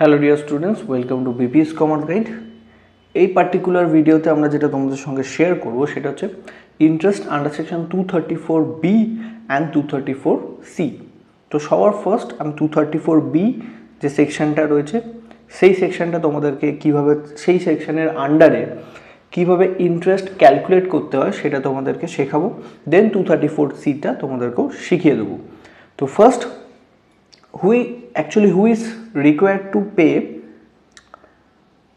Hello dear students, welcome to BPS commerce guide. এই particular ভিডিওতে আমরা যেটা তোমাদের সঙ্গে শেয়ার করব সেটা হচ্ছে interest under section 234B and 234C। তো সবার ফার্স্ট আমি 234B যে সেকশনটা রয়েছে সেই সেকশনটা তোমাদেরকে কীভাবে সেই সেকশনের আন্ডারে কীভাবে ইন্টারেস্ট ক্যালকুলেট করতে হয় সেটা তোমাদেরকে শেখাবো। দেন 234Cটা তোমাদেরকেও শিখিয়ে দেবো। তো first who is required to pay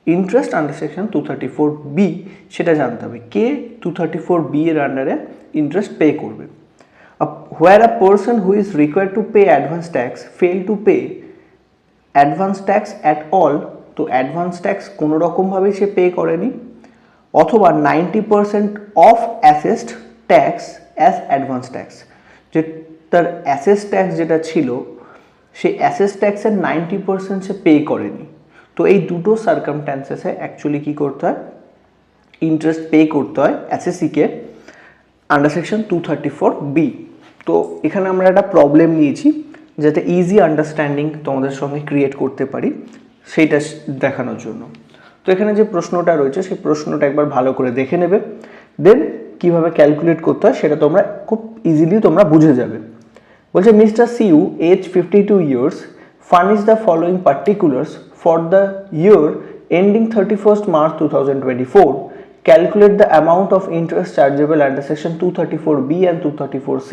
interest under section 234B সেটা জানতে হবে কে 234B এর আন্ডারে ইন্টারেস্ট পে করবে। where a person who is required to pay advance tax fail to pay advance tax at all, তো অ্যাডভান্স ট্যাক্স কোনো রকমভাবেই সে pay করেনি, অথবা 90% of assessed tax as advance tax, যে তার অ্যাসেস ট্যাক্স যেটা ছিল সেই অ্যাসেস ট্যাক্সের 90% সে পে করেনি। তো এই দুটো সার্কামস্ট্যান্সেসে অ্যাকচুয়ালি কী করতে হয়, ইন্টারেস্ট পে করতে হয় এসএসসিকে আন্ডার সেকশন 234B। তো এখানে আমরা একটা প্রবলেম নিয়েছি যাতে ইজি আন্ডারস্ট্যান্ডিং তোমাদের সঙ্গে ক্রিয়েট করতে পারি সেইটা দেখানোর জন্য। তো এখানে যে প্রশ্নটা রয়েছে সেই প্রশ্নটা একবার ভালো করে দেখে নেবে, দেন কীভাবে ক্যালকুলেট করতে হয় সেটা তোমরা খুব ইজিলি তোমরা বুঝে যাবে। বলছে মিস্টার সিউ age 52 years furnish the following particulars for the year ending 31st March 2024. Calculate the amount of interest chargeable under section 234B and 234C.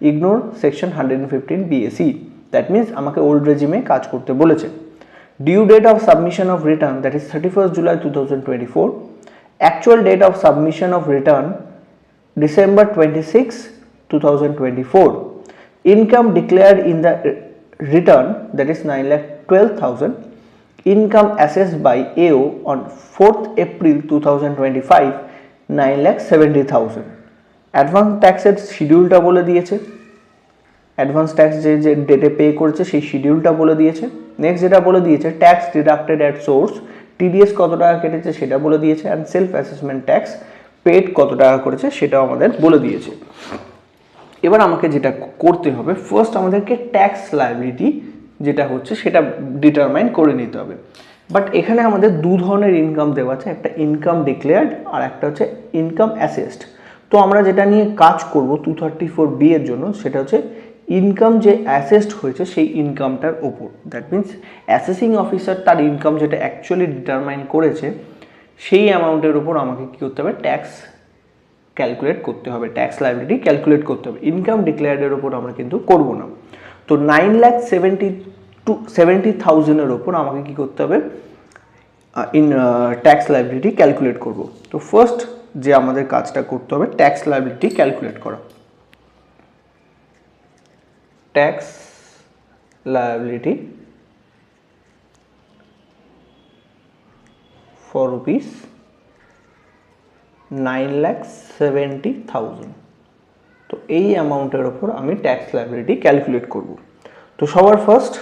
Ignore section 115 BAC. That means আমাকে old regime কাজ করতে বলেছে। Due date of submission of return, that is 31st July 2024. Actual date of submission of return December 26, 2024. Income declared in the return, that is 9,12,000. Income assessed by AO on 4th April 2025, 9,70,000. Advance ট্যাক্সের শিডিউলটা বলে দিয়েছে, advance tax যে যে ডেটে pay করেছে সেই শিডিউলটা বলে দিয়েছে। নেক্সট যেটা বলে দিয়েছে tax deducted at source, TDS কত টাকা কেটেছে সেটা বলে দিয়েছে, and self assessment tax paid কত টাকা করেছে সেটাও আমাদের বলে দিয়েছে। এবার আমাকে যেটা করতে হবে, ফার্স্ট আমাদেরকে ট্যাক্স লায়াবিলিটি যেটা হচ্ছে সেটা ডিটারমাইন করে নিতে হবে। বাট এখানে আমাদের দু ধরনের ইনকাম দেওয়া আছে, একটা ইনকাম ডিক্লেয়ার্ড আর একটা হচ্ছে ইনকাম অ্যাসেসড। তো আমরা যেটা নিয়ে কাজ করব 234B এর জন্য সেটা হচ্ছে ইনকাম যে অ্যাসেসড হয়েছে সেই ইনকামটার ওপর। দ্যাট মিনস অ্যাসেসিং অফিসার তার ইনকাম যেটা অ্যাকচুয়ালি ডিটারমাইন করেছে সেই অ্যামাউন্টের উপর আমাকে কী করতে হবে, ট্যাক্স ক্যালকুলেট করতে হবে, ট্যাক্স লায়াবিলিটি ক্যালকুলেট করতে হবে। ইনকাম ডিক্লেয়ার্ডের ওপর আমরা কিন্তু করব না। তো 9,70,000 ওপর আমাকে কি করতে হবে, ট্যাক্স লায়াবিলিটি ক্যালকুলেট করব। তো ফার্স্ট যে আমাদের কাজটা করতে হবে ট্যাক্স লায়াবিলিটি ক্যালকুলেট করা। Tax liability for rupees 9,70,000। তো এই অ্যামাউন্টের ওপর আমি ট্যাক্স লায়াবিলিটি ক্যালকুলেট করব। তো সবার ফার্স্ট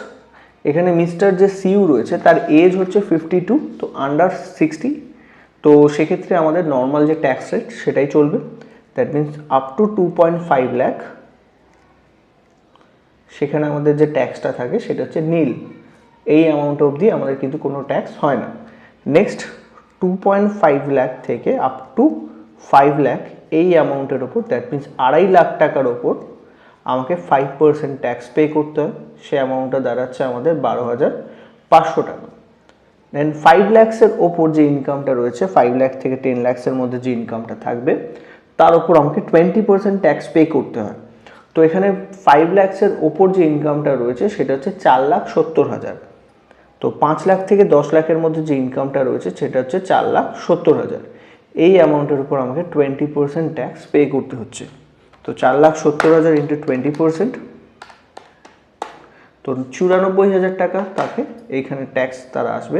এখানে মিস্টার যে সিইউ রয়েছে তার এজ হচ্ছে 52, তো আন্ডার 60। তো সেক্ষেত্রে আমাদের নর্মাল যে ট্যাক্স রেট সেটাই চলবে। That means up to 2.5 lakh সেখানে আমাদের যে ট্যাক্সটা থাকে সেটা হচ্ছে নীল। এই অ্যামাউন্ট অবধি আমাদের কিন্তু কোনো ট্যাক্স হয় না। নেক্সট 2.5 লাখ থেকে আপ টু 5 লাখ এই অ্যামাউন্টের ওপর, দ্যাট মিনস 2.5 লাখ টাকার ওপর আমাকে 5% ট্যাক্স পে করতে হয়। সে অ্যামাউন্টটা দাঁড়াচ্ছে আমাদের 12,500 টাকা। দেন 5 লাখসের ওপর যে ইনকামটা রয়েছে, 5 লাখ থেকে 10 লাখসের মধ্যে যে ইনকামটা থাকবে তার ওপর আমাকে 20% ট্যাক্স পে করতে হয়। তো এখানে 5 লাখসের ওপর যে ইনকামটা রয়েছে সেটা হচ্ছে 4,70,000। তো 5 লাখ থেকে 10 লাখের মধ্যে যে ইনকামটা রয়েছে সেটা হচ্ছে 4,70,000। এই অ্যামাউন্টের উপর আমাকে 20% ট্যাক্স পে করতে হচ্ছে। তো 4,70,000 ইন্টু 20%, তো 94,000 টাকা তাকে এইখানে ট্যাক্স তারা আসবে,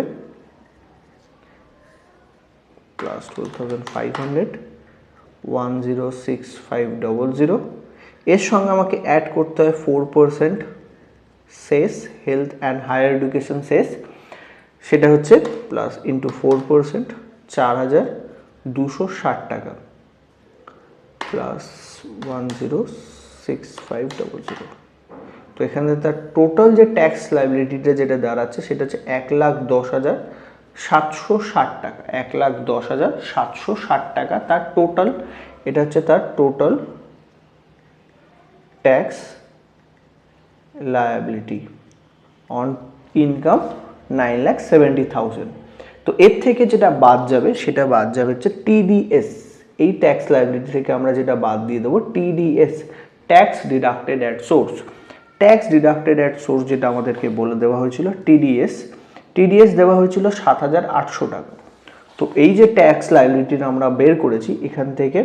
প্লাস 12,500, 106500। এর সঙ্গে আমাকে অ্যাড করতে হয় 4% সেস, হেলথ অ্যান্ড হায়ার এডুকেশন সেস, সেটা হচ্ছে প্লাস ইন্টু 4%, 4,260 টাকা, প্লাস 106500। তো এখানে তার টোটাল যে ট্যাক্স লাইবিলিটিটা যেটা দাঁড়াচ্ছে সেটা হচ্ছে 1,10,760 টাকা। 1,10,760 টাকা তার টোটাল, এটা হচ্ছে তার total tax liability on income 9,70,000। তো এর থেকে যেটা বাদ যাবে সেটা বাদ যাবে হচ্ছে টিডিএস। এই ট্যাক্স লায়াবিলিটি থেকে আমরা যেটা বাদ দিয়ে দেবো TDS, tax deducted at source. Tax deducted at source যেটা আমাদেরকে বলে দেওয়া হয়েছিল টিডিএস দেওয়া হয়েছিল 7,800 টাকা। তো এই যে ট্যাক্স লায়াবিলিটিটা আমরা বের করেছি এখান থেকে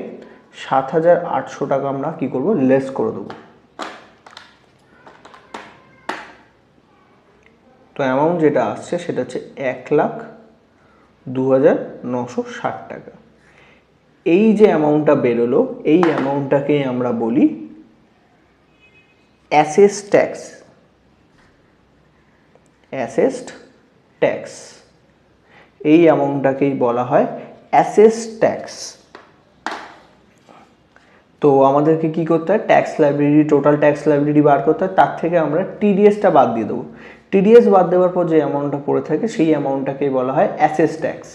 7,800 টাকা আমরা কি করব, লেস করে দেবো। তো অ্যামাউন্ট যেটা আসছে সেটা হচ্ছে 1,02,960 টাকা। এই যে অ্যামাউন্টটা বেরোলো এই অ্যামাউন্টটাকে আমরা বলি অ্যাসেস্ট ট্যাক্স। অ্যাসেস্ট ট্যাক্স, এই অ্যামাউন্টটাকেই বলা হয় অ্যাসেস্ট ট্যাক্স। তো আমাদেরকে কি করতে হয়, tax liability, total tax liability বার করতে হয়, তার থেকে আমরা টিডিএসটা বাদ দিয়ে দেবো। টিডিএস বাদ দেওয়ার পর যে অ্যামাউন্টটা পড়ে থাকে সেই অ্যামাউন্টটাকেই বলা হয় অ্যাসেস্ট ট্যাক্স।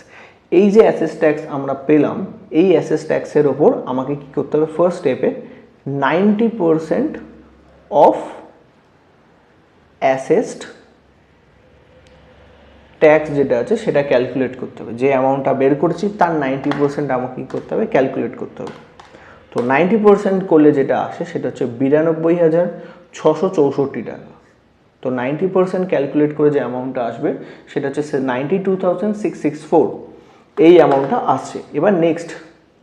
এই যে অ্যাসেস্ট ট্যাক্স আমরা পেলাম, এই অ্যাসেস্ট ট্যাক্সের ওপর আমাকে কি করতে হবে, ফার্স্ট স্টেপে 90% অফ অ্যাসেস্ট ট্যাক্স যেটা আছে সেটা ক্যালকুলেট করতে হবে। যে অ্যামাউন্টটা বের করেছি তার 90% আমাকে কী করতে হবে, ক্যালকুলেট করতে হবে। তো 90% করলে যেটা আসে সেটা হচ্ছে 92,664 টাকা। তো 90% ক্যালকুলেট করে যে অ্যামাউন্টটা আসবে সেটা হচ্ছে 92,664, এই অ্যামাউন্টটা আসছে। এবার নেক্সট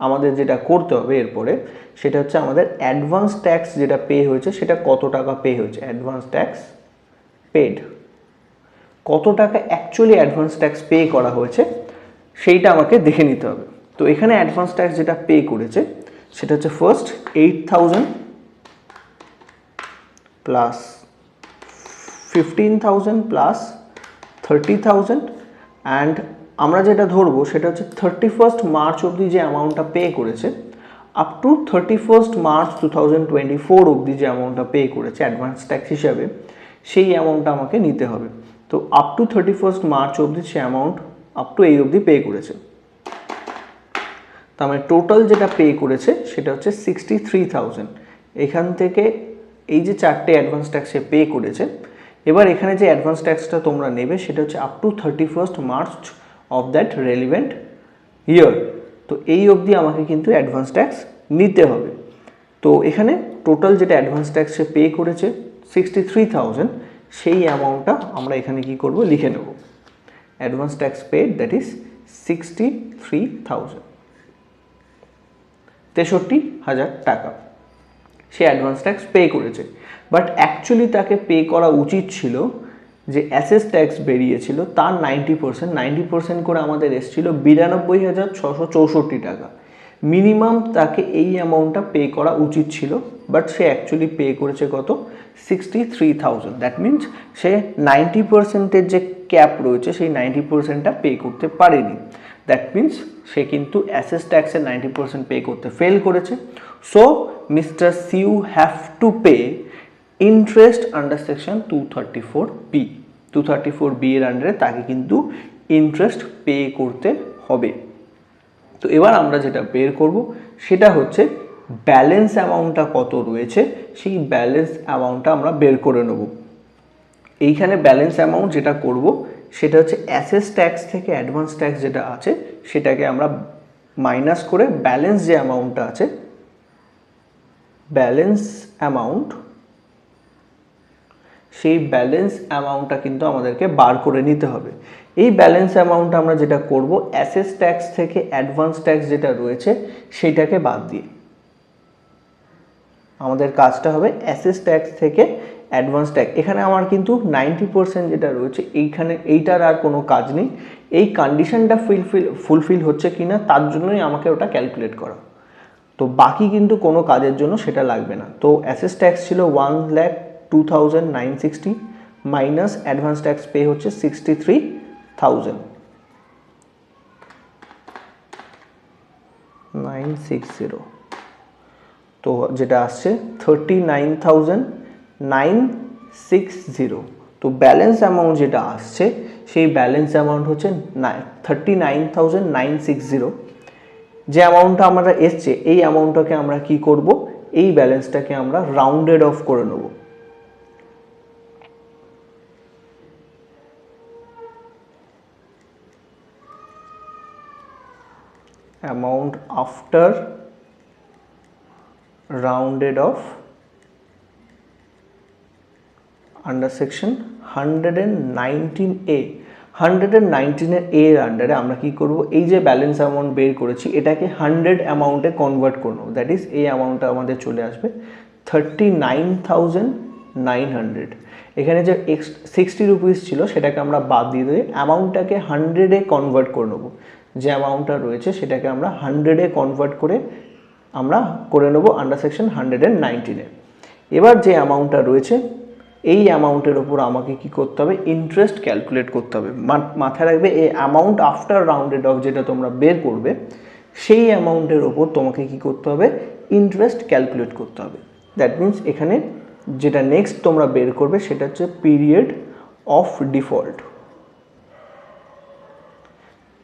আমাদের যেটা করতে হবে এরপরে সেটা হচ্ছে আমাদের অ্যাডভান্স ট্যাক্স যেটা পে হয়েছে সেটা কত টাকা পে হয়েছে, অ্যাডভান্স ট্যাক্স পেড, কত টাকা অ্যাকচুয়ালি অ্যাডভান্স ট্যাক্স পে করা হয়েছে সেইটা আমাকে দেখে নিতে হবে। তো এখানে অ্যাডভান্স ট্যাক্স যেটা পে করেছে সেটা হচ্ছে ফার্স্ট 8,000 প্লাস 15,000 প্লাস 30,000, অ্যান্ড আমরা যেটা ধরবো সেটা হচ্ছে 31 মার্চ অবধি যে অ্যামাউন্টটা পে করেছে, আপ টু 31 মার্চ 2024 অবধি যে অ্যামাউন্টটা পে করেছে অ্যাডভান্স ট্যাক্স হিসাবে, সেই অ্যামাউন্টটা আমাকে নিতে হবে। তো আপ টু 31 মার্চ অবধি সে অ্যামাউন্ট আপ টু এই অবধি পে করেছে। তার মানে টোটাল যেটা পে করেছে সেটা হচ্ছে 63,000। এখান থেকে এই যে চারটে অ্যাডভান্স ট্যাক্স সে পে করেছে, এবার এখানে যে অ্যাডভান্স ট্যাক্সটা তোমরা নেবে সেটা হচ্ছে up to 31 March of that relevant year. তো এই অবধি আমাকে কিন্তু অ্যাডভান্স ট্যাক্স নিতে হবে। তো এখানে টোটাল যেটা অ্যাডভান্স ট্যাক্স সে পে করেছে 63,000, সেই অ্যামাউন্টটা আমরা এখানে কি করব, লিখে নেব। Advance tax paid that is 63,000, 63,000 টাকা সে অ্যাডভান্স ট্যাক্স পে করেছে। বাট অ্যাকচুয়ালি তাকে পে করা উচিত ছিল, যে অ্যাসেস ট্যাক্স বেরিয়েছিল তার 90% করে আমাদের এসেছিল 92,664 টাকা। মিনিমাম তাকে এই অ্যামাউন্টটা পে করা উচিত ছিল, বাট সে অ্যাকচুয়ালি পে করেছে কত, 63,000। দ্যাট মিনস সে 90%-এর যে ক্যাপ রয়েছে সেই 90%টা পে করতে পারেনি। দ্যাট মিনস সে কিন্তু অ্যাসেস ট্যাক্সের 90% পে করতে ফেল করেছে। সো মিস্টার সিউ have to pay interest under section 234B। 234B এর আন্ডারে তাকে কিন্তু ইন্টারেস্ট পে করতে হবে। তো এবার আমরা যেটা বের করব সেটা হচ্ছে ব্যালেন্স অ্যামাউন্টটা কত রয়েছে, সেই ব্যালেন্স অ্যামাউন্টটা আমরা বের করে নেব। এইখানে ব্যালেন্স অ্যামাউন্ট যেটা করব সেটা হচ্ছে অ্যাসেস ট্যাক্স থেকে অ্যাডভান্স ট্যাক্স যেটা আছে সেটাকে আমরা মাইনাস করে ব্যালেন্স যে অ্যামাউন্টটা আছে, ব্যালেন্স অ্যামাউন্ট, সেই ব্যালেন্স অ্যামাউন্টটা কিন্তু আমাদেরকে বার করে নিতে হবে। এই ব্যালেন্স অ্যামাউন্টটা আমরা যেটা করব অ্যাসেস ট্যাক্স থেকে অ্যাডভান্স ট্যাক্স যেটা রয়েছে সেইটাকে বাদ দিয়ে আমাদের কাজটা হবে অ্যাসেস ট্যাক্স থেকে অ্যাডভান্স ট্যাক্স। এখানে আমার কিন্তু 90% যেটা রয়েছে এইখানে এইটার আর কোনো কাজ নেই, এই কন্ডিশনটা ফুলফিল হচ্ছে কিনা তার জন্যই আমাকে ওটা ক্যালকুলেট করা। তো বাকি কিন্তু কোনো কাজের জন্য সেটা লাগবে না। তো অ্যাসেস ট্যাক্স ছিল 1,02,960 মাইনাস অ্যাডভান্স ট্যাক্স পে হচ্ছে 63,960। তো যেটা আসছে 39,960 39,960। তো ব্যালেন্স অ্যামাউন্ট যেটা আসছে সেই ব্যালেন্স অ্যামাউন্ট হচ্ছে 39,960। যে অ্যামাউন্টটা আমরা এসছে এই অ্যামাউন্টটাকে আমরা কি করব, এই ব্যালেন্সটাকে আমরা রাউন্ডেড অফ করে নেব। Amount after rounded off under section 119A। 119 এর আন্ডারে আমরা কি করব, এই যে ব্যালেন্স অ্যামাউন্ট বের করেছি এটাকে 100 অ্যামাউন্টে কনভার্ট করে নেব। দ্যাট ইজ এই অ্যামাউন্টটা আমাদের চলে আসবে 39,900। এখানে যে 60 রুপিস ছিল সেটাকে আমরা বাদ দিয়ে দিয়ে অ্যামাউন্টটাকে 100-এ কনভার্ট করে নেব। যে অ্যামাউন্টটা রয়েছে সেটাকে আমরা 100-এ কনভার্ট করে আমরা করে নেব আন্ডার সেকশন 119-এ। এবার যে অ্যামাউন্টটা রয়েছে এই অ্যামাউন্টের ওপর আমাকে কি করতে হবে, ইন্টারেস্ট ক্যালকুলেট করতে হবে। মাথায় রাখবে এই অ্যামাউন্ট আফটার রাউন্ডেড অফ যেটা তোমরা বের করবে সেই অ্যামাউন্টের ওপর তোমাকে কি করতে হবে, ইন্টারেস্ট ক্যালকুলেট করতে হবে। দ্যাট মিনস এখানে যেটা নেক্সট তোমরা বের করবে সেটা হচ্ছে পিরিয়ড অফ ডিফল্ট।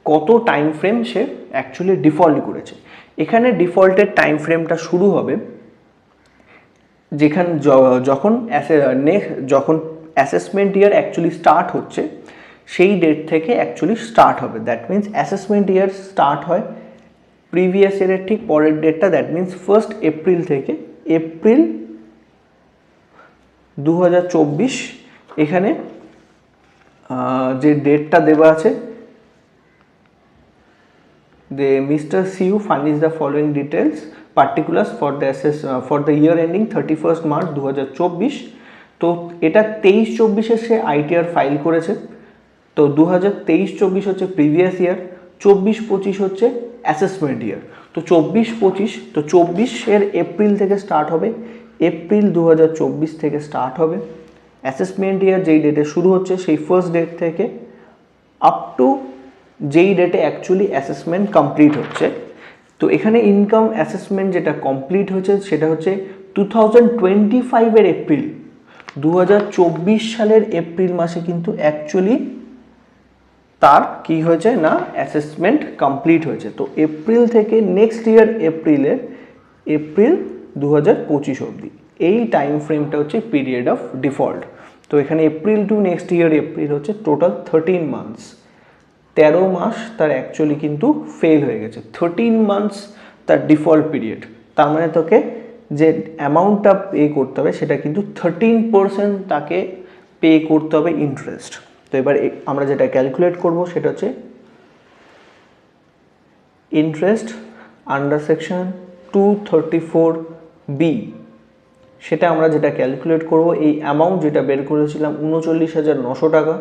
কত টাইম ফ্রেম সে অ্যাকচুয়ালি ডিফল্ট করেছে। এখানে ডিফল্টের টাইম ফ্রেমটা শুরু হবে যেখানে যখন অ্যাসেসমেন্ট ইয়ার অ্যাকচুয়ালি স্টার্ট হচ্ছে সেই ডেট থেকে অ্যাকচুয়ালি স্টার্ট হবে। That means assessment year start হয় প্রিভিয়াস ইয়ারের ঠিক পরের ডেটটা, দ্যাট মিনস 1 এপ্রিল থেকে এপ্রিল 2024। এখানে যে ডেটটা দেওয়া আছে, Mr. Siu furnished the following details particulars for the year ending 31st March 2024। তো এটা 23-24 সে আইটিআর ফাইল করেছে। তো 2023-24 হচ্ছে প্রিভিয়াস ইয়ার, 24-25 হচ্ছে অ্যাসেসমেন্ট ইয়ার। তো 24-25 তো 24-এর এপ্রিল থেকে স্টার্ট হবে, এপ্রিল 2024 থেকে স্টার্ট হবে। অ্যাসেসমেন্ট ইয়ার যেই ডেটে শুরু হচ্ছে সেই ফার্স্ট ডেট থেকে আপ টু যেই ডেটে অ্যাকচুয়ালি অ্যাসেসমেন্ট কমপ্লিট হচ্ছে। তো এখানে ইনকাম অ্যাসেসমেন্ট যেটা কমপ্লিট হয়েছে সেটা হচ্ছে 2025-এর এপ্রিল। 2024 সালের এপ্রিল মাসে কিন্তু অ্যাকচুয়ালি তার কি হয়েছে না, অ্যাসেসমেন্ট কমপ্লিট হয়েছে। তো এপ্রিল থেকে নেক্সট ইয়ার এপ্রিল 2025 অবধি এই টাইম ফ্রেমটা হচ্ছে পিরিয়ড অফ ডিফল্ট। তো এখানে April to next year April হচ্ছে টোটাল 13 মান্থস। 13 মাস তার অ্যাকচুয়ালি কিন্তু ফেল হয়ে গেছে। 13 মান্থস তার ডিফল্ট পিরিয়ড। তার মানে তোকে যে অ্যামাউন্টটা পে করতে হবে সেটা কিন্তু 13% তাকে পে করতে হবে ইন্টারেস্ট। তো এবার আমরা যেটা ক্যালকুলেট করব সেটা হচ্ছে ইন্টারেস্ট আন্ডার সেকশন 234B। সেটা আমরা যেটা ক্যালকুলেট করব, এই অ্যামাউন্ট যেটা বের করেছিলাম 39,900 টাকা,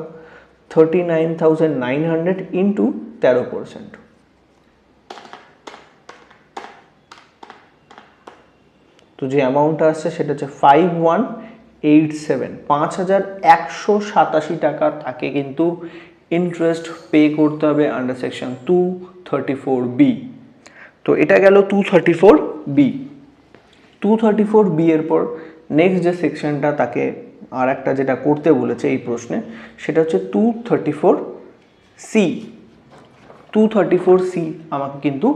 39,900 ইন্টু 13%। তো যে অ্যামাউন্টটা আসছে সেটা হচ্ছে 5187, 5187 টাকা তাকে কিন্তু ইন্টারেস্ট পে করতে হবে আন্ডার সেকশন 234B। তো এটা গেল 234B। 234B এর পর নেক্সট যে সেকশনটা তাকে আর একটা যেটা করতে বলেছে এই প্রশ্নে সেটা হচ্ছে 234C। 234C আমাকে কিন্তু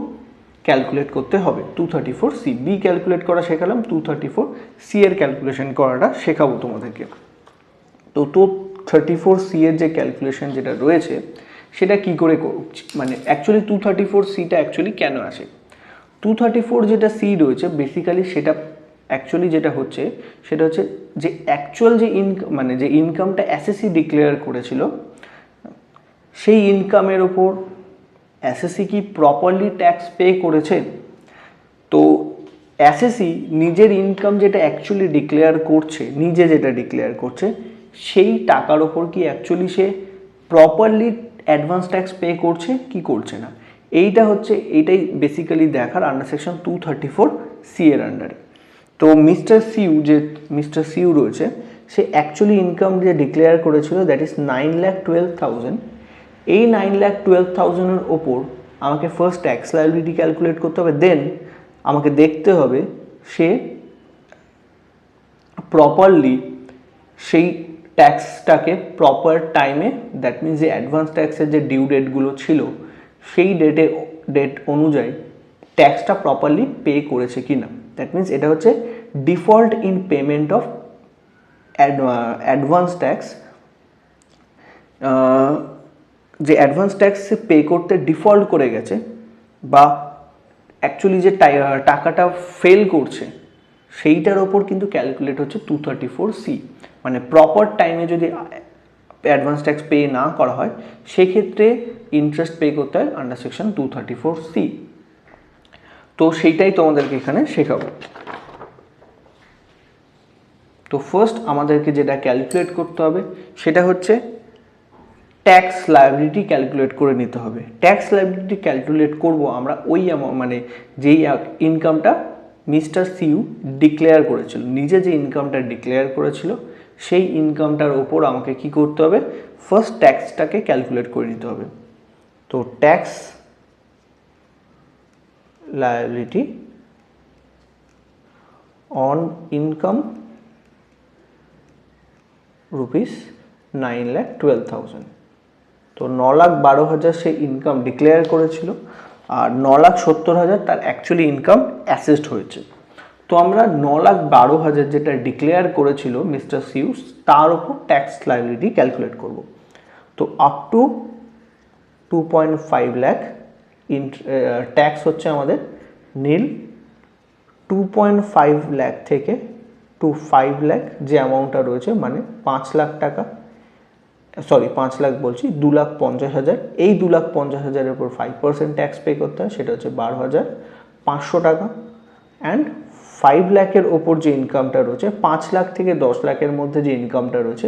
ক্যালকুলেট করতে হবে। 234C, বি ক্যালকুলেট করা শেখালাম, 234C এর ক্যালকুলেশন করাটা শেখাবো তোমাদেরকে। তো 234C এর যে ক্যালকুলেশন যেটা রয়েছে সেটা কি করে মানে অ্যাকচুয়ালি 234Cটা অ্যাকচুয়ালি কেন আসে। 234 যেটা সি রয়েছে বেসিক্যালি সেটা অ্যাকচুয়ালি যেটা হচ্ছে সেটা হচ্ছে যে অ্যাকচুয়াল যে ইনকাম মানে যে ইনকামটা এসএসসি ডিক্লেয়ার করেছিল সেই ইনকামের ওপর এসএসসি কি প্রপারলি ট্যাক্স পে করেছে। তো এসএসসি নিজের ইনকাম যেটা অ্যাকচুয়ালি ডিক্লেয়ার করছে, নিজে যেটা ডিক্লেয়ার করছে সেই টাকার ওপর কি অ্যাকচুয়ালি সে প্রপারলি অ্যাডভান্স ট্যাক্স পে করছে কি করছে না, এইটাই বেসিক্যালি দেখার আন্ডার সেকশন 234C এর আন্ডারে। তো মিস্টার সিউ রয়েছে সে অ্যাকচুয়ালি ইনকাম যে ডিক্লেয়ার করেছিল দ্যাট ইজ 9,12,000। এই 9,12,000-এর ওপর আমাকে ফার্স্ট ট্যাক্স লায়াবিলিটি ক্যালকুলেট করতে হবে, দেন আমাকে দেখতে হবে সে প্রপারলি সেই ট্যাক্সটাকে প্রপার টাইমে, দ্যাট মিনস যে অ্যাডভান্স ট্যাক্সের যে ডিউ ডেটগুলো ছিল সেই ডেট অনুযায়ী ট্যাক্সটা প্রপারলি পে করেছে কি না। দ্যাট মিনস এটা হচ্ছে default in payment of advance tax. যে অ্যাডভান্স ট্যাক্স পে করতে ডিফল্ট করে গেছে বা অ্যাকচুয়ালি যে টাকাটা ফেল করছে সেইটার ওপর কিন্তু ক্যালকুলেট হচ্ছে 234C। মানে প্রপার টাইমে যদি অ্যাডভান্স ট্যাক্স পে না করা হয় সেক্ষেত্রে ইন্টারেস্ট পে করতে হয় আন্ডার সেকশন 234C। তো সেইটাই তোমাদেরকে এখানে শেখাবো। তো ফার্স্ট আমাদেরকে যেটা ক্যালকুলেট করতে হবে সেটা হচ্ছে ট্যাক্স লায়াবিলিটি ক্যালকুলেট করে নিতে হবে। ট্যাক্স লায়াবিলিটি ক্যালকুলেট করব আমরা ওই মানে যেই ইনকামটা মিস্টার সিউ ডিক্লেয়ার করেছিল, নিজে যে ইনকামটা ডিক্লেয়ার করেছিল সেই ইনকামটার ওপর আমাকে কি করতে হবে, ফার্স্ট ট্যাক্সটাকে ক্যালকুলেট করে নিতে হবে। তো tax liability on income rupees 9,12,000। তো 9,12,000 সে ইনকাম ডিক্লেয়ার করেছিল আর 9,70,000 তার অ্যাকচুয়ালি ইনকাম অ্যাসেসড হয়েছে। তো আমরা 9,12,000 যেটা ডিক্লেয়ার করেছিল মিস্টার সিউস তার উপর ট্যাক্স লায়াবিলিটি ক্যালকুলেট করব। তো আপ টু 2.5 লাখ ট্যাক্স হচ্ছে আমাদের নীল। 2.5 লাখ থেকে টু 5 লাখ যে অ্যামাউন্টটা রয়েছে মানে 5 লাখ টাকা, সরি 5 লাখ বলছি, 2,50,000। এই 2,50,000-এর উপর 5% ট্যাক্স পে করতে হয়, সেটা হচ্ছে 12,500 টাকা। অ্যান্ড 5 লাখের ওপর যে ইনকামটা রয়েছে, 5 লাখ থেকে 10 লাখের মধ্যে যে ইনকামটা রয়েছে,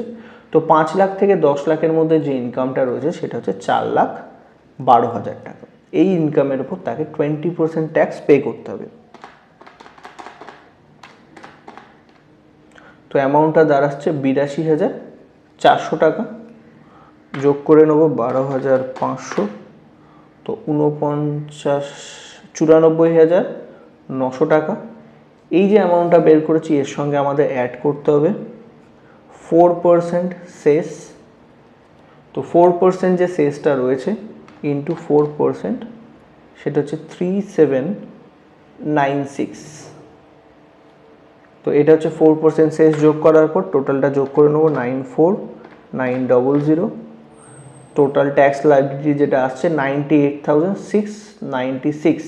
তো 5 লাখ থেকে 10 লাখের মধ্যে যে ইনকামটা রয়েছে সেটা হচ্ছে 4,12,000 টাকা। এই ইনকামের উপর তাকে 20% ট্যাক্স পে করতে হবে। তো অ্যামাউন্টটা দাঁড়াচ্ছে 82,400 টাকা, যোগ করে নেব 12,500, তো 94,900 টাকা। এই যে অ্যামাউন্টটা বের করেছি এর সঙ্গে আমাদের অ্যাড করতে হবে 4% সেস। তো 4% যে সেসটা রয়েছে ইন্টু 4% সেটা হচ্ছে 3,796। তো এটা হচ্ছে 4% সেস যোগ করার পর টোটালটা যোগ করে নেবো 94,900। টোটাল ট্যাক্স লায়াবিলিটি যেটা আসছে 98,696।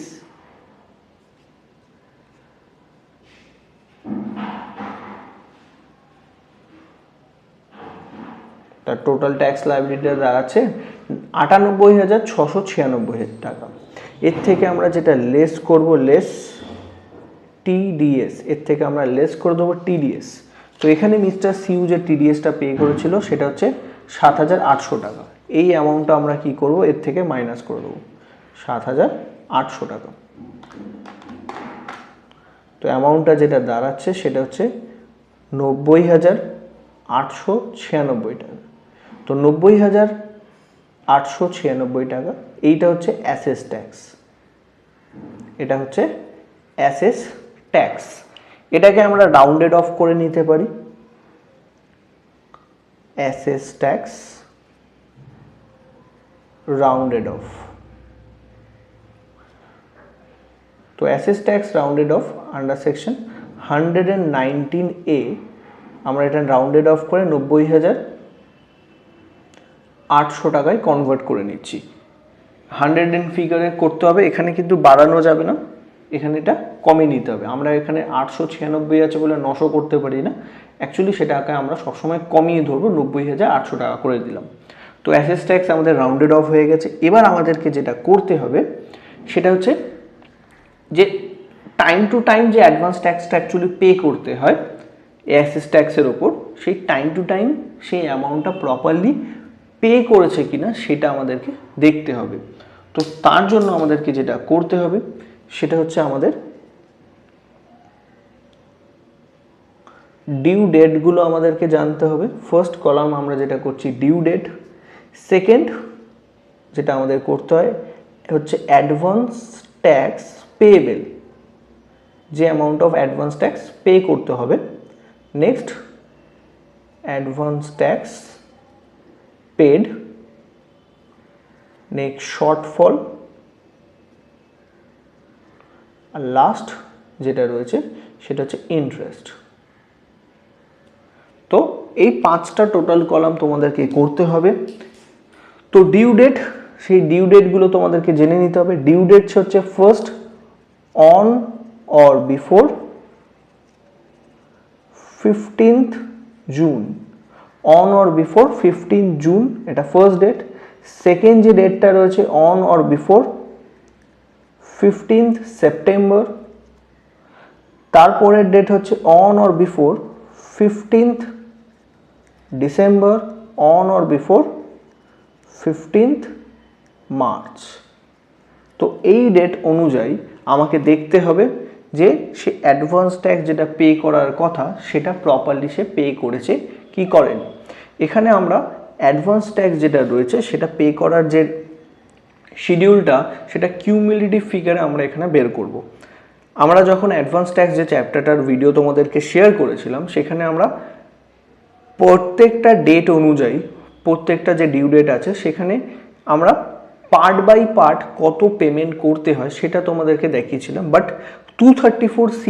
তার টোটাল ট্যাক্স লায়াবিলিটিটা দাঁড়াচ্ছে 98,696 টাকা। এর থেকে আমরা যেটা লেস করব, লেস টিডিএস, এর থেকে আমরা লেস করে দেবো টিডিএস। তো এখানে মিস্টার সিউ যে টিডিএসটা পে করেছিল সেটা হচ্ছে 7,800 টাকা। এই অ্যামাউন্টটা আমরা কি করব, এর থেকে মাইনাস করে দেবো 7,800 টাকা। তো অ্যামাউন্টটা যেটা দাঁড়াচ্ছে সেটা হচ্ছে 90,896 টাকা। তো 90,896 টাকা এইটা হচ্ছে অ্যাসেস ট্যাক্স, এটা হচ্ছে অ্যাসেস ট্যাক্স। এটাকে আমরা রাউন্ডেড অফ করে নিতে পারি, অ্যাসেস ট্যাক্স রাউন্ডেড অফ। তো assess tax rounded off under section 119A আমরা এটা রাউন্ডেড অফ করে 90,800 টাকায় কনভার্ট করে নিচ্ছি। 100 ফিগারে করতে হবে, এখানে কিন্তু বাড়ানো যাবে না, এখানে এটা কমিয়ে নিতে হবে। আমরা এখানে 896 আছে বলে 900 করতে পারি না, অ্যাকচুয়ালি সেটাকে আমরা সবসময় কমিয়ে ধরবো, 90,800 টাকা করে দিলাম। তো অ্যাসেস ট্যাক্স আমাদের রাউন্ডেড অফ হয়ে গেছে। এবার আমাদেরকে যেটা করতে হবে সেটা হচ্ছে যে টাইম টু টাইম যে অ্যাডভান্স ট্যাক্সটা অ্যাকচুয়ালি পে করতে হয় অ্যাসেস ট্যাক্সের ওপর, সেই টাইম টু টাইম সেই অ্যামাউন্টটা প্রপারলি পে করেছে কিনা সেটা আমাদেরকে দেখতে হবে। তো তার জন্য আমাদেরকে যেটা করতে হবে সেটা হচ্ছে আমাদের ডিউ ডেটগুলো আমাদেরকে জানতে হবে। ফার্স্ট কলাম আমরা যেটা করছি ডিউ ডেট। সেকেন্ড যেটা আমাদের করতে হয় হচ্ছে অ্যাডভান্স ট্যাক্স পেয়েবেল, যে amount of advance tax pay করতে হবে। Next advance tax paid, next shortfall, আর লাস্ট যেটা রয়েছে সেটা হচ্ছে ইন্টারেস্ট। তো এই 5টা টোটাল কলাম তোমাদেরকে করতে হবে। তো ডিউ ডেট, সেই ডিউ ডেটগুলো তোমাদেরকে জেনে নিতে হবে। ডিউ ডেট হচ্ছে first on or before 15th June, on or before 15th June এটা ফার্স্ট ডেট। সেকেন্ড যে ডেটটা রয়েছে on or before 15th September. তারপরের ডেট হচ্ছে on or before 15th December, on or before 15th March. তো এই date অনুযায়ী আমাকে দেখতে হবে যে সে অ্যাডভান্স ট্যাক্স যেটা পে করার কথা সেটা প্রপারলি সে পে করেছে কি করেনি। এখানে আমরা অ্যাডভান্স ট্যাক্স যেটা রয়েছে সেটা পে করার যে শিডিউলটা সেটা কিউমুলেটিভ ফিগারে আমরা এখানে বের করব। আমরা যখন অ্যাডভান্স ট্যাক্স যে চ্যাপ্টারটার ভিডিও তোমাদেরকে শেয়ার করেছিলাম সেখানে আমরা প্রত্যেকটা ডেট অনুযায়ী, প্রত্যেকটা যে ডিউ ডেট আছে সেখানে আমরা পার্ট বাই পার্ট কত পেমেন্ট করতে হয় সেটা তোমাদেরকে দেখিয়েছিলাম। বাট 234C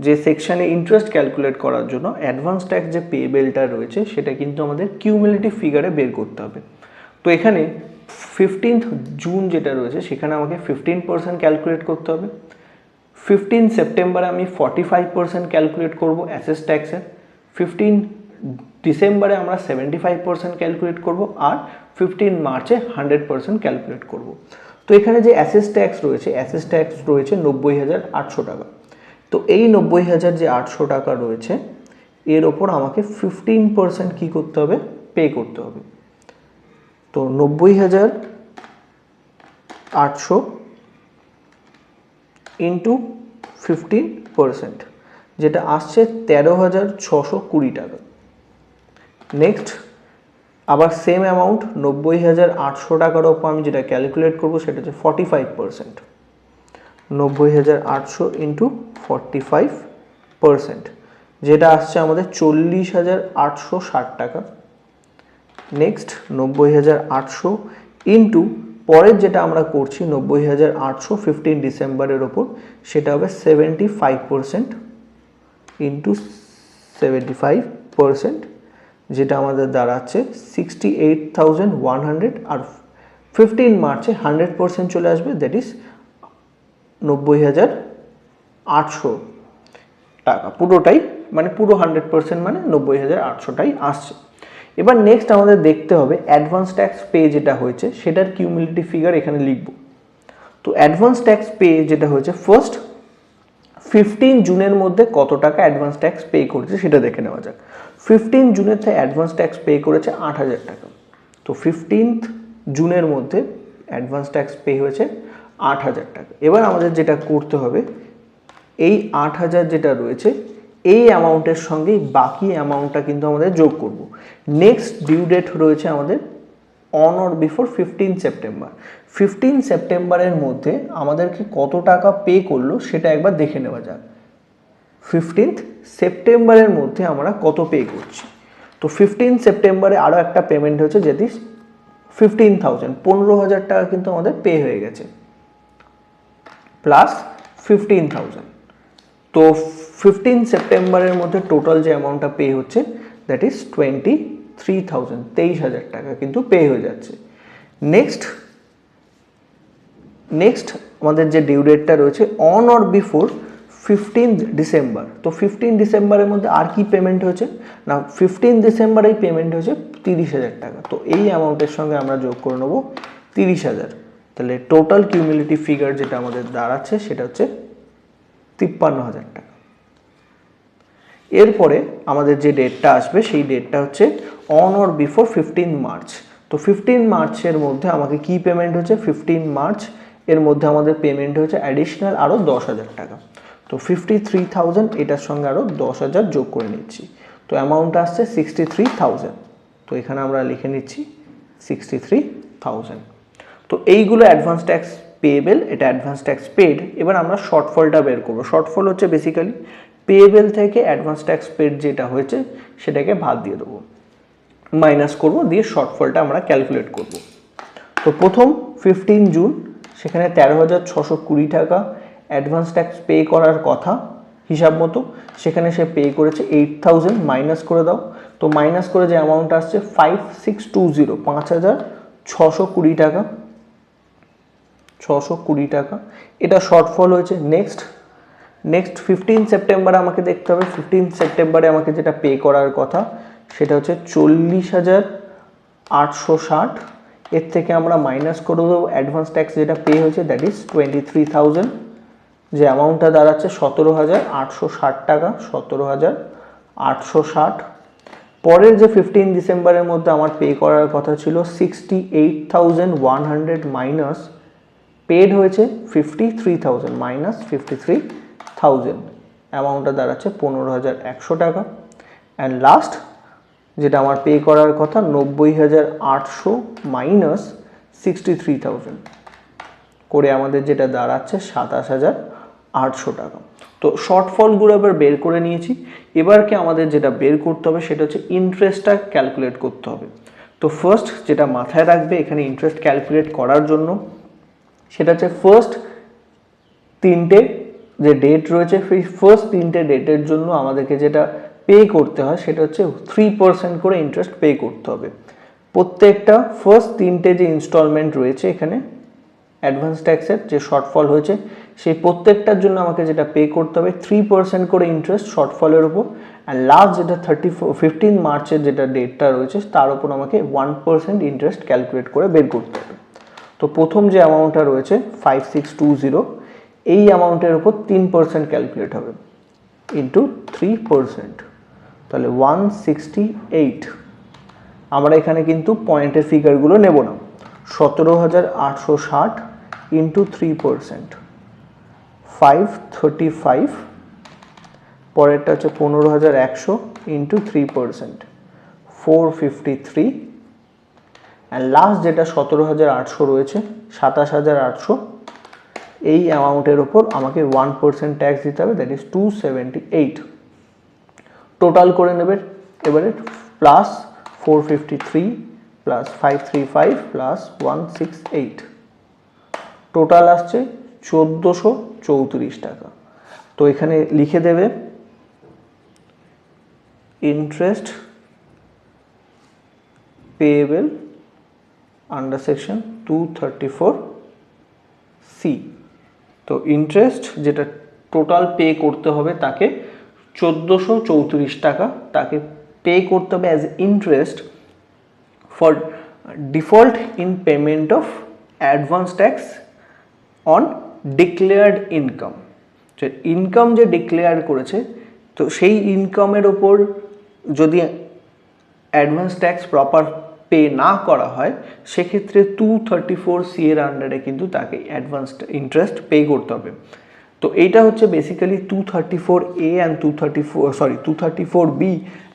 যে সেকশানে ইন্টারেস্ট ক্যালকুলেট করার জন্য অ্যাডভান্স ট্যাক্স যে পেবেলটা রয়েছে সেটা কিন্তু আমাদের কিউমুলেটিভ ফিগারে বের করতে হবে। তো এখানে 15th জুন যেটা রয়েছে সেখানে আমাকে 15% ক্যালকুলেট করতে হবে। 15 সেপ্টেম্বরে আমি 45% ক্যালকুলেট করব অ্যাসেস ট্যাক্সের। 15 ডিসেম্বরে আমরা 75% ক্যালকুলেট করব, আর 15 মার্চে 100% ক্যালকুলেট করব। তো এখানে যে অ্যাসেস ট্যাক্স রয়েছে, অ্যাসেস ট্যাক্স রয়েছে 90,800 টাকা। তো এই 90,000 যে 800 টাকা রয়েছে এর ওপর আমাকে 15% কী করতে হবে, পে করতে হবে। তো 90,800 ইন্টু 15% যেটা আসছে 13,620 টাকা। নেক্সট আবার সেম অ্যামাউন্ট 90,800 টাকার ওপর আমি যেটা ক্যালকুলেট করবো সেটা হচ্ছে 45%। 90,800 ইন্টু 45% যেটা আসছে আমাদের 40,860 টাকা। নেক্সট 90,800 ইন্টু পরের যেটা আমরা করছি 90,800 15 ডিসেম্বরের ওপর সেটা হবে 75% ইন্টু 75% যেটা আমাদের দাঁড়াচ্ছে 68,100, আর 15 মার্চে 100% চলে আসবে, দ্যাট ইজ 90,800 টাকা পুরোটাই, মানে পুরো 100% মানে 90,800টাই আসছে। এবার নেক্সট আমাদের দেখতে হবে অ্যাডভান্স ট্যাক্স পে যেটা হয়েছে সেটার কিউমুলেটিভ ফিগার এখানে লিখব। তো অ্যাডভান্স ট্যাক্স পে যেটা হয়েছে ফার্স্ট 15 জুনের মধ্যে কত টাকা অ্যাডভান্স ট্যাক্স পে করেছে সেটা দেখে নেওয়া যাক। 15 জুনের থেকে অ্যাডভান্স ট্যাক্স পে করেছে 8,000 টাকা। তো 15th জুনের মধ্যে অ্যাডভান্স ট্যাক্স পে হয়েছে 8,000 টাকা। এবার আমাদের যেটা করতে হবে এই 8,000 যেটা রয়েছে এই অ্যামাউন্টের সঙ্গে বাকি অ্যামাউন্টটা কিন্তু আমাদের যোগ করব। নেক্সট ডিউ ডেট রয়েছে আমাদের অন অর বিফোর 15 সেপ্টেম্বর। 15 সেপ্টেম্বরের মধ্যে আমাদেরকে কত টাকা পে করলো সেটা একবার দেখে নেওয়া যাক। 15th সেপ্টেম্বরের মধ্যে আমরা কত পে করছি। তো 15 সেপ্টেম্বরে আরও একটা পেমেন্ট হয়েছে যেটি 15,000, 15,000 টাকা কিন্তু আমাদের পে হয়ে গেছে, প্লাস 15,000। তো 15 সেপ্টেম্বরের মধ্যে টোটাল যে অ্যামাউন্টটা পে হচ্ছে দ্যাট ইজ 23,000, 23,000 টাকা কিন্তু পে হয়ে যাচ্ছে। নেক্সট আমাদের যে ডিউ ডেটটা রয়েছে অন অর বিফোর 15 ডিসেম্বর। তো 15 ডিসেম্বরের মধ্যে আর কি পেমেন্ট হয়েছে না, 15 ডিসেম্বরেই পেমেন্ট হয়েছে 30,000 টাকা। তো এই অ্যামাউন্টের সঙ্গে আমরা যোগ করে নেব 30,000। তাহলে টোটাল কিউমুলেটিভ ফিগার যেটা আমাদের দাঁড়াচ্ছে সেটা হচ্ছে 53,000 টাকা। এরপরে আমাদের যে ডেটটা আসবে সেই ডেটটা হচ্ছে অন অর বিফোর 15 মার্চ। তো 15 মার্চের মধ্যে আমাকে কি পেমেন্ট হচ্ছে, 15 মার্চ এর মধ্যে আমাদের পেমেন্ট হচ্ছে অ্যাডিশনাল আরও 10,000 টাকা। তো 53,000 এটার সঙ্গে আরও 10,000 যোগ করে নিচ্ছি। তো অ্যামাউন্টটা আসছে 63,000। তো এখানে আমরা লিখে নিচ্ছি 63,000। তো এইগুলো অ্যাডভান্স ট্যাক্স পেয়েবেল, এটা অ্যাডভান্স ট্যাক্স পেড। এবার আমরা শর্টফলটা বের করবো। শর্টফল হচ্ছে বেসিক্যালি পেয়েবেল থেকে অ্যাডভান্স ট্যাক্স পেড যেটা হয়েছে সেটাকে ভাগ দিয়ে দেবো, মাইনাস করব, দিয়ে শর্টফলটা আমরা ক্যালকুলেট করব। তো প্রথম 15 জুন সেখানে 13,620 টাকা অ্যাডভান্স ট্যাক্স পে করার কথা হিসাব মতো, সেখানে সে পে করেছে 8,000, মাইনাস করে দাও। তো মাইনাস করে যে অ্যামাউন্ট আসছে 5620, 5,620 টাকা, 620 টাকা, এটা শর্টফল হয়েছে। নেক্সট 15 সেপ্টেম্বরে আমাকে দেখতে হবে, 15 সেপ্টেম্বরে আমাকে যেটা পে করার কথা সেটা হচ্ছে 40,860, এর থেকে আমরা মাইনাস করে দেবো অ্যাডভান্স ট্যাক্স যেটা পে হয়েছে, দ্যাট ইজ 23,000, যে অ্যামাউন্টটা দাঁড়াচ্ছে 17,860 টাকা, 17,860। পরের যে 15 ডিসেম্বরের মধ্যে আমার পে করার কথা ছিল 68,100, মাইনাস পেড হয়েছে 53,000, মাইনাস 53,000, অ্যামাউন্টটা দাঁড়াচ্ছে 15,100 টাকা। অ্যান্ড লাস্ট যেটা আমার পে করার কথা 90,800 মাইনাস 63,000 করে আমাদের যেটা দাঁড়াচ্ছে 27,800 টাকা। তো শর্টফলগুলো এবার বের করে নিয়েছি। এবারকে আমাদের যেটা বের করতে হবে সেটা হচ্ছে ইন্টারেস্টটা ক্যালকুলেট করতে হবে। তো ফার্স্ট যেটা মাথায় রাখবে এখানে ইন্টারেস্ট ক্যালকুলেট করার জন্য সেটা হচ্ছে ফার্স্ট 3টে যে ডেট রয়েছে, সেই ফার্স্ট 3টে ডেটের জন্য আমাদেরকে যেটা পে করতে হয় সেটা হচ্ছে 3% করে ইন্টারেস্ট পে করতে হবে। প্রত্যেকটা ফার্স্ট 3টে যে ইনস্টলমেন্ট রয়েছে এখানে অ্যাডভান্স ট্যাক্সের যে শর্টফল হয়েছে সেই প্রত্যেকটার জন্য আমাকে যেটা পে করতে হবে 3% করে ইন্টারেস্ট শর্টফলের উপর। অ্যান্ড লাস্ট যেটা 15 মার্চের যেটা ডেটটা রয়েছে তার উপর আমাকে 1% ইন্টারেস্ট ক্যালকুলেট করে বের করতে হবে। তো প্রথম যে অ্যামাউন্টটা রয়েছে 5620, এই অ্যামাউন্টের উপর 3% ক্যালকুলেট হবে ইন্টু 3%, তাহলে 168। আমরা এখানে কিন্তু পয়েন্টের ফিগারগুলো নেব না। 17,860 ইন্টু 3%, 535। পরেরটা হচ্ছে 15,100 ইন্টু 3%, 453। অ্যান্ড লাস্ট যেটা 17,800 রয়েছে, 27,800, এই অ্যামাউন্টের ওপর আমাকে 1% ট্যাক্স দিতে হবে, দ্যাট ইজ 278। টোটাল করে নেবে এবারে, প্লাস 453 প্লাস 535 প্লাস 168, টোটাল আসছে 1,434 টাকা। তো এখানে লিখে দেবে interest payable under section 234C। তো ইন্টারেস্ট যেটা টোটাল পে করতে হবে তাকে 1,434 টাকা তাকে পে করতে হবে as interest for default in payment of advance tax on declared income. যে ইনকাম যে ডিক্লেয়ার করেছে তো সেই ইনকামের ওপর যদি অ্যাডভান্স ট্যাক্স প্রপার পে না করা হয় সেক্ষেত্রে 234C এর আন্ডারে কিন্তু তাকে অ্যাডভান্স ইন্টারেস্ট পে করতে হবে। তো এইটা হচ্ছে basically 234A and 234B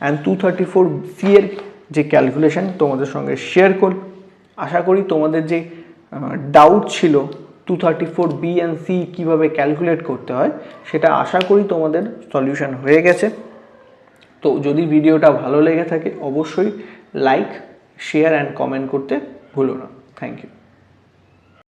and 234C এর যে ক্যালকুলেশন তোমাদের সঙ্গে শেয়ার করি। আশা করি তোমাদের যে ডাউট ছিল 234B অ্যান্ড C কীভাবে ক্যালকুলেট করতে হয় সেটা আশা করি তোমাদের সলিউশন হয়ে গেছে। তো যদি ভিডিওটা ভালো লেগে থাকে অবশ্যই লাইক, শেয়ার অ্যান্ড কমেন্ট করতে ভুলো না। Thank you.